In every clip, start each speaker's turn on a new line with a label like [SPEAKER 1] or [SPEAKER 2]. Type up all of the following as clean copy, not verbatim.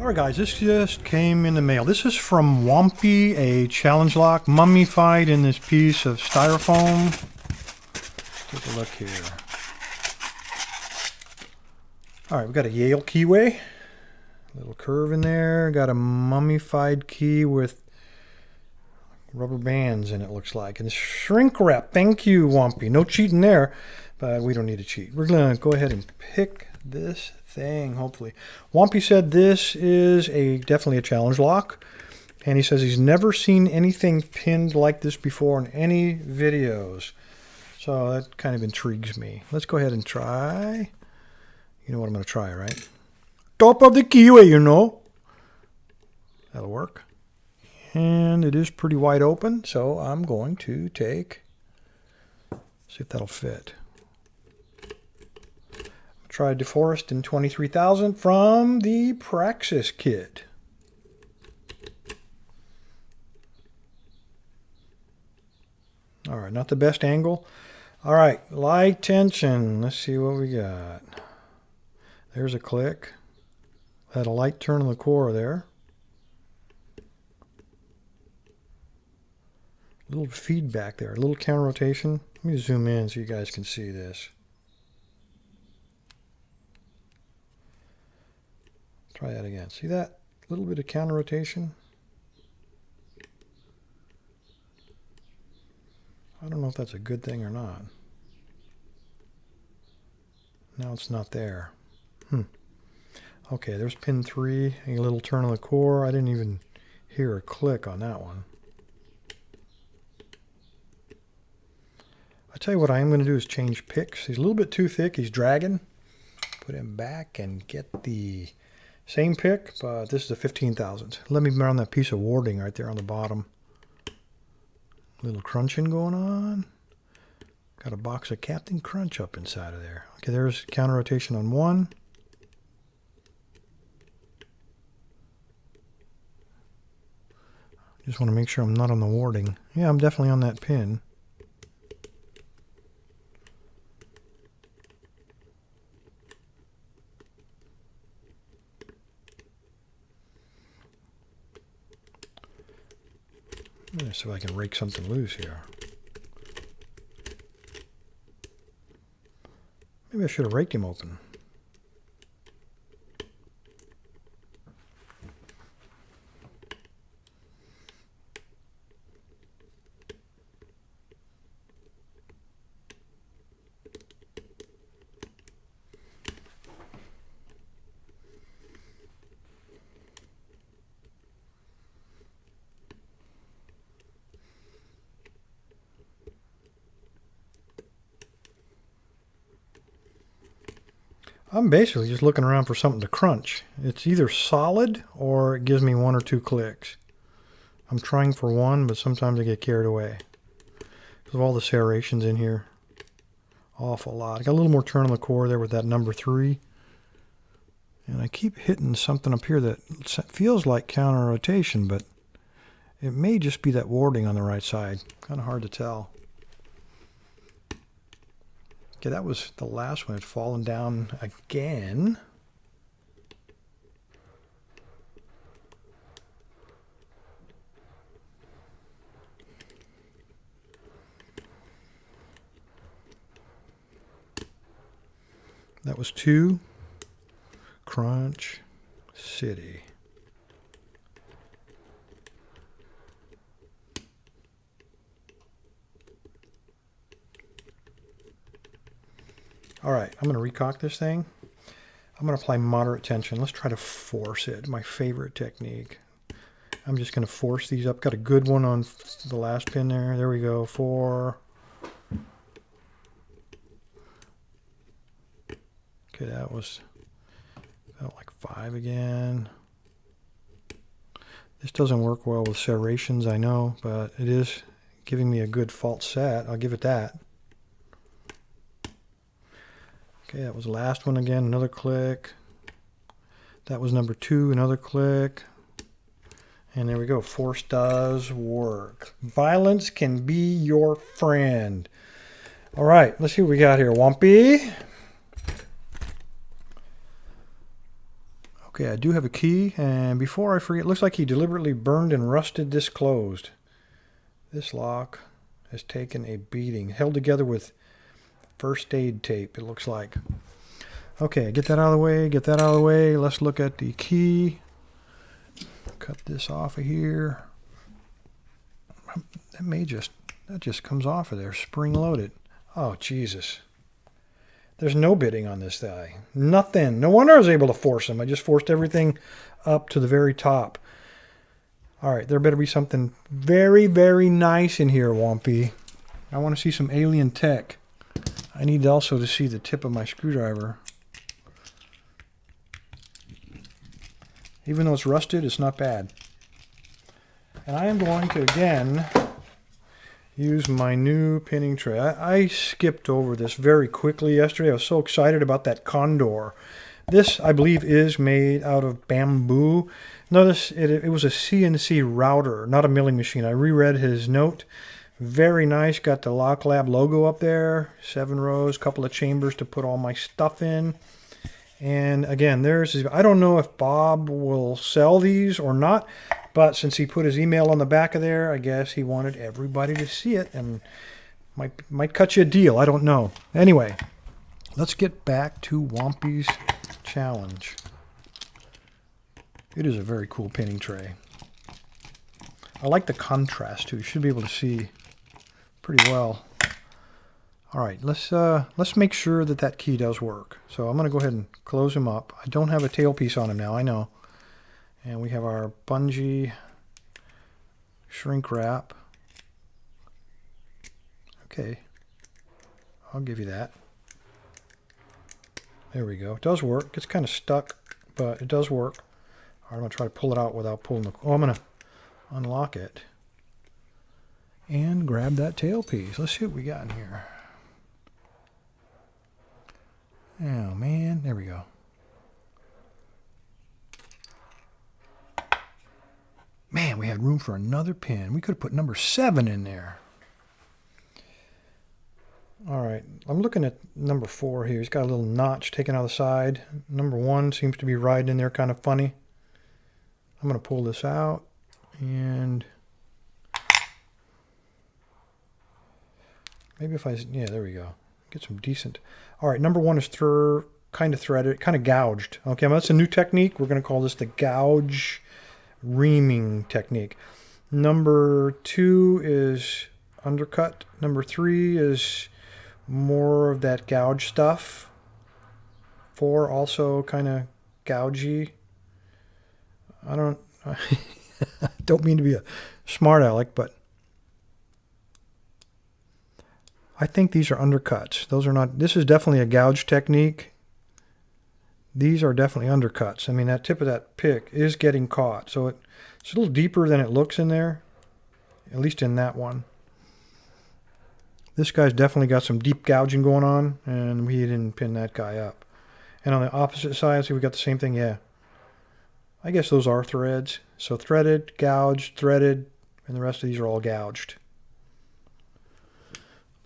[SPEAKER 1] Alright guys, this just came in the mail. This is from Whompy, a challenge lock mummified in this piece of styrofoam. Take a look here. Alright, we've got a Yale keyway. Little curve in there. Got a mummified key with rubber bands in it, looks like. And shrink wrap. Thank you, Whompy. No cheating there, but we don't need to cheat. We're going to go ahead and pick this thing, hopefully. Whompy said this is definitely a challenge lock. And he says he's never seen anything pinned like this before in any videos. So that kind of intrigues me. Let's go ahead and try. You know what I'm going to try, right? Top of the keyway, you know. That'll work. And it is pretty wide open, so I'm going to see if that'll fit. Try DeForest in 23,000 from the Praxis kit. All right, not the best angle. All right, light tension. Let's see what we got. There's a click. Had a light turn on the core there. A little feedback there, a little counter rotation. Let me zoom in so you guys can see this. Try that again. See that? A little bit of counter rotation. I don't know if that's a good thing or not. Now it's not there. Okay, there's pin 3, a little turn on the core. I didn't even hear a click on that one. I tell you what I am going to do is change picks. He's a little bit too thick. He's dragging. Put him back and get the same pick, but this is a 15,000. Let me run that piece of warding right there on the bottom. Little crunching going on. Got a box of Captain Crunch up inside of there. Okay, there's counter rotation on one. Just want to make sure I'm not on the warding. Yeah, I'm definitely on that pin. Let's see if I can rake something loose here. Maybe I should have raked him open. I'm basically just looking around for something to crunch. It's either solid or it gives me 1 or 2 clicks. I'm trying for one, but sometimes I get carried away because of all the serrations in here. Awful lot. I got a little more turn on the core there with that number 3. And I keep hitting something up here that feels like counter rotation, but it may just be that warding on the right side. Kind of hard to tell. Okay, that was the last one. It's fallen down again. That was 2. Crunch City. All right, I'm going to recock this thing. I'm going to apply moderate tension. Let's try to force it. My favorite technique. I'm just going to force these up. Got a good one on the last pin there. There we go. 4. Okay, that felt like 5 again. This doesn't work well with serrations, I know, but it is giving me a good fault set. I'll give it that. Okay, that was the last one again, another click. That was number 2, another click. And there we go, force does work. Violence can be your friend. All right, let's see what we got here, Whompy. Okay, I do have a key, and before I forget, it looks like he deliberately burned and rusted this closed. This lock has taken a beating, held together with first aid tape, it looks like. Okay, get that out of the way, get that out of the way. Let's look at the key. Cut this off of here. That just comes off of there, spring loaded. Oh, Jesus. There's no bidding on this guy. Nothing. No wonder I was able to force him. I just forced everything up to the very top. All right, there better be something very, very nice in here, Whompy. I want to see some alien tech. I need also to see the tip of my screwdriver. Even though it's rusted, it's not bad. And I am going to, again, use my new pinning tray. I skipped over this very quickly yesterday. I was so excited about that condor. This, I believe, is made out of bamboo. Notice it was a CNC router, not a milling machine. I reread his note. Very nice. Got the LockLab logo up there. 7 rows, couple of chambers to put all my stuff in. And again, I don't know if Bob will sell these or not, but since he put his email on the back of there, I guess he wanted everybody to see it and might cut you a deal. I don't know. Anyway, let's get back to Whompy's challenge. It is a very cool pinning tray. I like the contrast too. You should be able to see pretty well. All right, let's make sure that key does work. So I'm going to go ahead and close him up. I don't have a tailpiece on him now, I know. And we have our bungee shrink wrap. Okay, I'll give you that. There we go. It does work. It's kind of stuck, but it does work. All right, I'm going to try to pull it out without pulling the... Oh, I'm going to unlock it and grab that tailpiece. Let's see what we got in here. Oh, man. There we go. Man, we had room for another pin. We could have put number 7 in there. All right. I'm looking at number 4 here. He's got a little notch taken out of the side. Number 1 seems to be riding in there kind of funny. I'm going to pull this out and maybe if yeah, there we go. Get some decent. All right, number 1 is kind of threaded, kind of gouged. Okay, well, that's a new technique. We're going to call this the gouge reaming technique. Number 2 is undercut. Number 3 is more of that gouge stuff. 4 also kind of gougey. I don't mean to be a smart aleck, but I think these are undercuts. Those are not. This is definitely a gouge technique. These are definitely undercuts. I mean, that tip of that pick is getting caught. So it's a little deeper than it looks in there, at least in that one. This guy's definitely got some deep gouging going on, and we didn't pin that guy up. And on the opposite side, see, we got the same thing. Yeah. I guess those are threads. So threaded, gouged, threaded, and the rest of these are all gouged.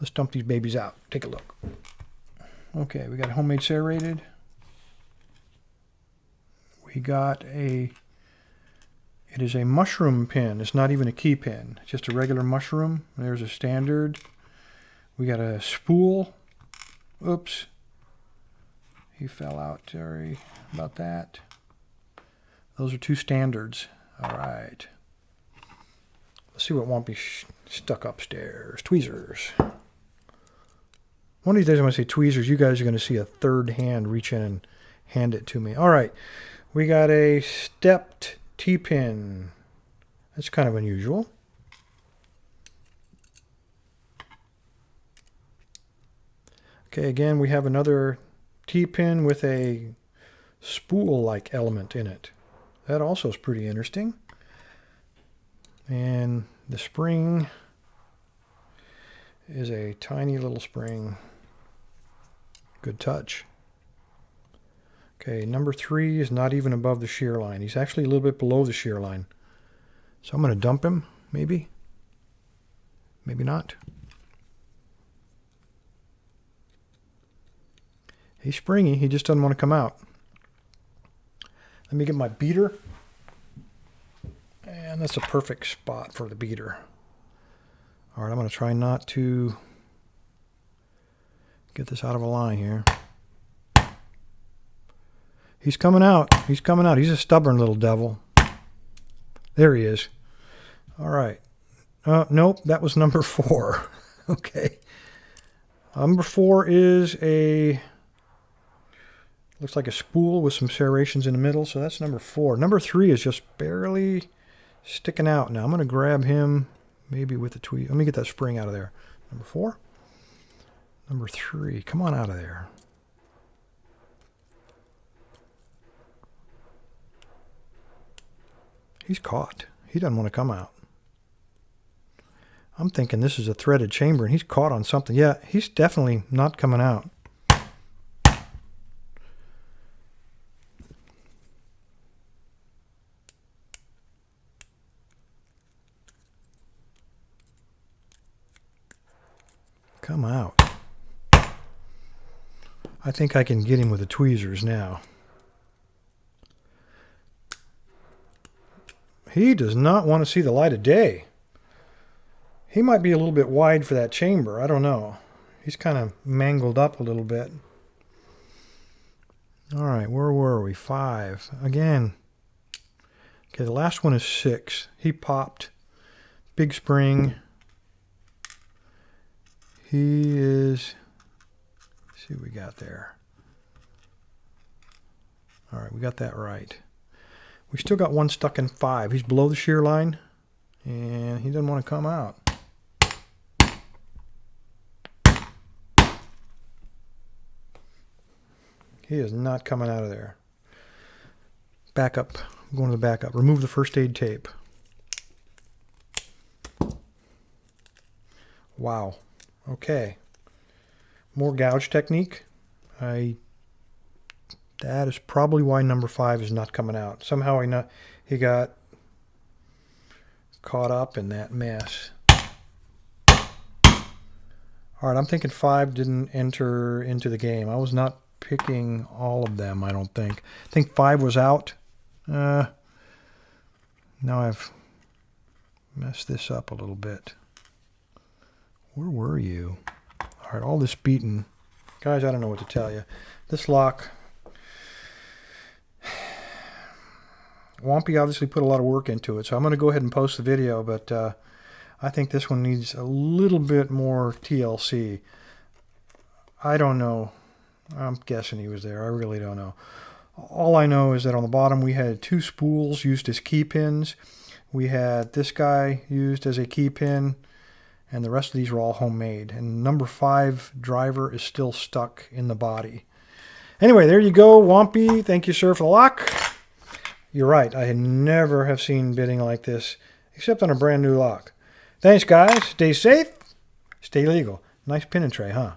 [SPEAKER 1] Let's dump these babies out. Take a look. Okay, we got homemade serrated. We got it is a mushroom pin. It's not even a key pin. It's just a regular mushroom. There's a standard. We got a spool. Oops. He fell out. Sorry about that. Those are 2 standards. All right. Let's see what Whompy stuck upstairs. Tweezers. One of these days I'm going to say tweezers. You guys are going to see a third hand reach in and hand it to me. All right. We got a stepped T-pin. That's kind of unusual. Okay, again, we have another T-pin with a spool-like element in it. That also is pretty interesting. And the spring is a tiny little spring. Good touch. Okay, number 3 is not even above the shear line. He's actually a little bit below the shear line. So I'm going to dump him, maybe. Maybe not. He's springy. He just doesn't want to come out. Let me get my beater. And that's a perfect spot for the beater. All right, I'm going to try not to get this out of a line here. He's coming out. He's coming out. He's a stubborn little devil. There he is. All right. Nope, that was number 4. Okay. Number 4 is a... looks like a spool with some serrations in the middle, so that's number 4. Number 3 is just barely sticking out. Now I'm going to grab him maybe with the tweed. Let me get that spring out of there. Number 4. Number 3. Come on out of there. He's caught. He doesn't want to come out. I'm thinking this is a threaded chamber and he's caught on something. Yeah, he's definitely not coming out. Come out. I think I can get him with the tweezers now. He does not want to see the light of day. He might be a little bit wide for that chamber. I don't know. He's kind of mangled up a little bit. All right, where were we? 5. Again. Okay, the last one is 6. He popped. Big spring. He is... let's see what we got there. All right, we got that right. We still got one stuck in 5. He's below the shear line, and he doesn't want to come out. He is not coming out of there. Back up. I'm going to the back up. Remove the first aid tape. Wow. Okay. More gouge technique. That is probably why number 5 is not coming out. Somehow he got caught up in that mess. All right, I'm thinking 5 didn't enter into the game. I was not picking all of them, I don't think. I think 5 was out. Now I've messed this up a little bit. Where were you? All right, all this beaten. Guys, I don't know what to tell you. This lock... Whompy obviously put a lot of work into it, so I'm going to go ahead and post the video, but I think this one needs a little bit more TLC. I don't know. I'm guessing he was there. I really don't know. All I know is that on the bottom we had 2 spools used as key pins. We had this guy used as a key pin, and the rest of these were all homemade. And number 5 driver is still stuck in the body. Anyway, there you go, Whompy. Thank you, sir, for the lock. You're right. I had never have seen bidding like this, except on a brand new lock. Thanks, guys. Stay safe. Stay legal. Nice pin and tray, huh?